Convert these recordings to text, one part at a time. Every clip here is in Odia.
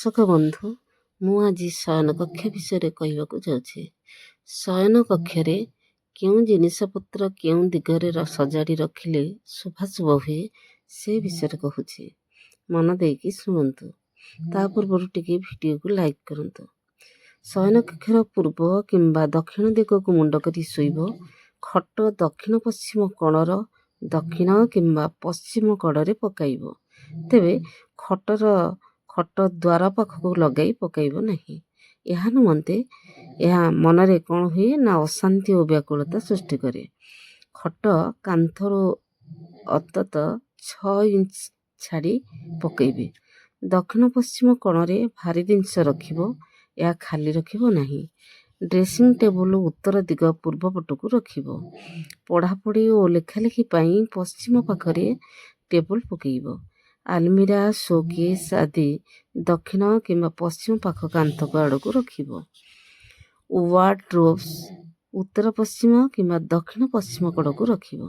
ଦର୍ଶକ ବନ୍ଧୁ, ମୁଁ ଆଜି ଶୟନ କକ୍ଷ ବିଷୟରେ କହିବାକୁ ଯାଉଛି। ଶୟନ କକ୍ଷରେ କେଉଁ ଜିନିଷପତ୍ର କେଉଁ ଦିଗରେ ସଜାଡ଼ି ରଖିଲେ ଶୁଭାଶୁଭ ହୁଏ ସେ ବିଷୟରେ କହୁଛି। ମନ ଦେଇକି ଶୁଣନ୍ତୁ। ତା ପୂର୍ବରୁ ଟିକେ ଭିଡ଼ିଓକୁ ଲାଇକ୍ କରନ୍ତୁ। ଶୟନ କକ୍ଷର ପୂର୍ବ କିମ୍ବା ଦକ୍ଷିଣ ଦିଗକୁ ମୁଣ୍ଡ କରି ଶୋଇବ। ଖଟ ଦକ୍ଷିଣ ପଶ୍ଚିମ କୋଣର ଦକ୍ଷିଣ କିମ୍ବା ପଶ୍ଚିମ କଡ଼ରେ ପକାଇବ। ତେବେ ଖଟ ଦ୍ୱାର ପାଖକୁ ଲଗାଇ ପକାଇବ ନାହିଁ। ଏହା ନିମନ୍ତେ ଏହା ମନରେ କ'ଣ ହୁଏ ନା ଅଶାନ୍ତି ଓ ବ୍ୟାକୁଳତା ସୃଷ୍ଟି କରେ। ଖଟ କାନ୍ଥରୁ ଅନ୍ତତଃ 6 ଇଞ୍ଚ ଛାଡ଼ି ପକାଇବେ। ଦକ୍ଷିଣ ପଶ୍ଚିମ କୋଣରେ ଭାରି ଜିନିଷ ରଖିବ, ଏହା ଖାଲି ରଖିବ ନାହିଁ। ଡ୍ରେସିଂ ଟେବୁଲ ଉତ୍ତର ଦିଗ ପୂର୍ବ ପଟକୁ ରଖିବ। ପଢ଼ାପଢ଼ି ଓ ଲେଖାଲେଖି ପାଇଁ ପଶ୍ଚିମ ପାଖରେ ଟେବୁଲ ପକାଇବ। ଆଲମିରା, ଶୋକେସ୍ ଆଦି ଦକ୍ଷିଣ କିମ୍ବା ପଶ୍ଚିମ ପାଖ କାନ୍ଥ ଆଡ଼କୁ ରଖିବ। ୱାର୍ଡରୋବ୍ସ ଉତ୍ତର ପଶ୍ଚିମ କିମ୍ବା ଦକ୍ଷିଣ ପଶ୍ଚିମ କଡ଼କୁ ରଖିବ।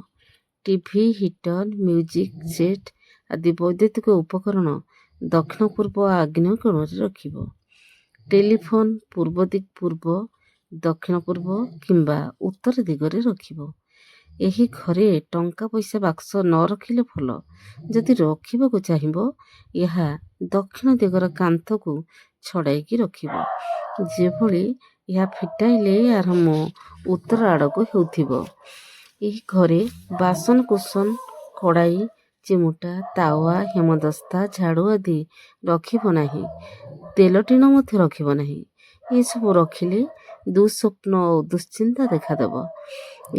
ଟିଭି, ହିଟର, ମ୍ୟୁଜିକ୍ ସେଟ୍ ଆଦି ବୈଦ୍ୟୁତିକ ଉପକରଣ ଦକ୍ଷିଣ ପୂର୍ବ ଆଗ୍ନେୟ କୋଣରେ ରଖିବ। ଟେଲିଫୋନ ପୂର୍ବ, ଦକ୍ଷିଣ ପୂର୍ବ କିମ୍ବା ଉତ୍ତର ଦିଗରେ ରଖିବ। ଏହି ଘରେ ଟଙ୍କା ପଇସା ବାକ୍ସ ନ ରଖିଲେ ଭଲ। ଯଦି ରଖିବାକୁ ଚାହିଁବ, ଏହା ଦକ୍ଷିଣ ଦିଗର କାନ୍ଥକୁ ଛଡ଼ାଇକି ରଖିବ, ଯେଭଳି ଏହା ଫିଟାଇଲେ ଏହାର ମୁହଁ ଉତ୍ତର ଆଡ଼କୁ ହେଉଥିବ। ଏହି ଘରେ ବାସନକୁସନ, କଡ଼ାଇ, ଚିମୁଟା, ତାୱା, ହେମଦସ୍ତା, ଝାଡ଼ୁ ଆଦି ରଖିବ ନାହିଁ। ତେଲ ଟିଣ ମଧ୍ୟ ରଖିବ ନାହିଁ। ଏସବୁ ରଖିଲେ ଦୁଃସ୍ୱପ୍ନ ଓ ଦୁଶ୍ଚିନ୍ତା ଦେଖାଦେବ।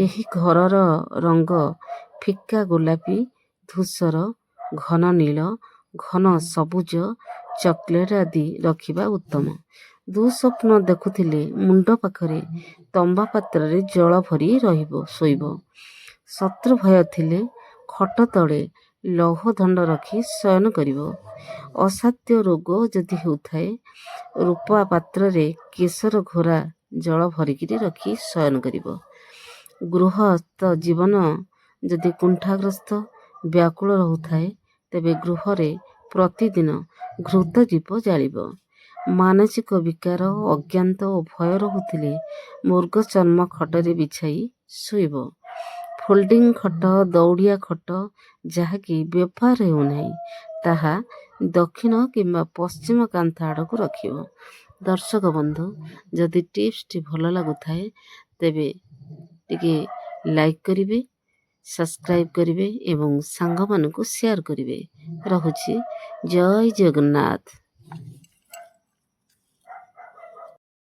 ଏହି ଘରର ରଙ୍ଗ ଫିକା ଗୋଲାପୀ, ଧୂସର, ଘନ ନୀଳ, ଘନ ସବୁଜ, ଚକୋଲେଟ୍ ଆଦି ରଖିବା ଉତ୍ତମ। ଦୁଃସ୍ୱପ୍ନ ଦେଖୁଥିଲେ ମୁଣ୍ଡ ପାଖରେ ତମ୍ବା ପାତ୍ରରେ ଜଳ ଭରି ଶୋଇବ। ଶତ୍ରୁ ଭୟ ଥିଲେ ଖଟ ତଳେ ଲୌହ ଦଣ୍ଡ ରଖି ଶୟନ କରିବ। ଅସାଧ୍ୟ ରୋଗ ଯଦି ହେଉଥାଏ, ରୂପା ପାତ୍ରରେ କେଶର ଘୋରା ଜଳ ଭରିକିରି ରଖି ଶୟନ କରିବ। ଗୃହସ୍ଥ ଜୀବନ ଯଦି କୁଣ୍ଠାଗ୍ରସ୍ତ, ବ୍ୟାକୁଳ ରହୁଥାଏ, ତେବେ ଗୃହରେ ପ୍ରତିଦିନ ଘୃତ ଦୀପ ଜାଳିବ। ମାନସିକ ବିକାର, ଅଜ୍ଞାତ ଓ ଭୟ ରହୁଥିଲେ ମୃଗ ଚର୍ମ ଖଟରେ ବିଛାଇ ଶୋଇବ। ଫୋଲ୍ଡିଂ ଖଟ, ଦଉଡ଼ିଆ ଖଟ ଯାହାକି ବ୍ୟବହାର ହେଉନାହିଁ, ତାହା ଦକ୍ଷିଣ କିମ୍ବା ପଶ୍ଚିମ କାନ୍ଥ ଆଡ଼କୁ ରଖିବ। ଦର୍ଶକ ବନ୍ଧୁ, ଯଦି ଟିପ୍ସଟି ଭଲ ଲାଗୁଥାଏ ତେବେ ଟିକେ ଲାଇକ୍ କରିବେ, ସବସ୍କ୍ରାଇବ୍ କରିବେ ଏବଂ ସାଙ୍ଗମାନଙ୍କୁ ସେୟାର କରିବେ। ରହୁଛି। ଜୟ ଜଗନ୍ନାଥ।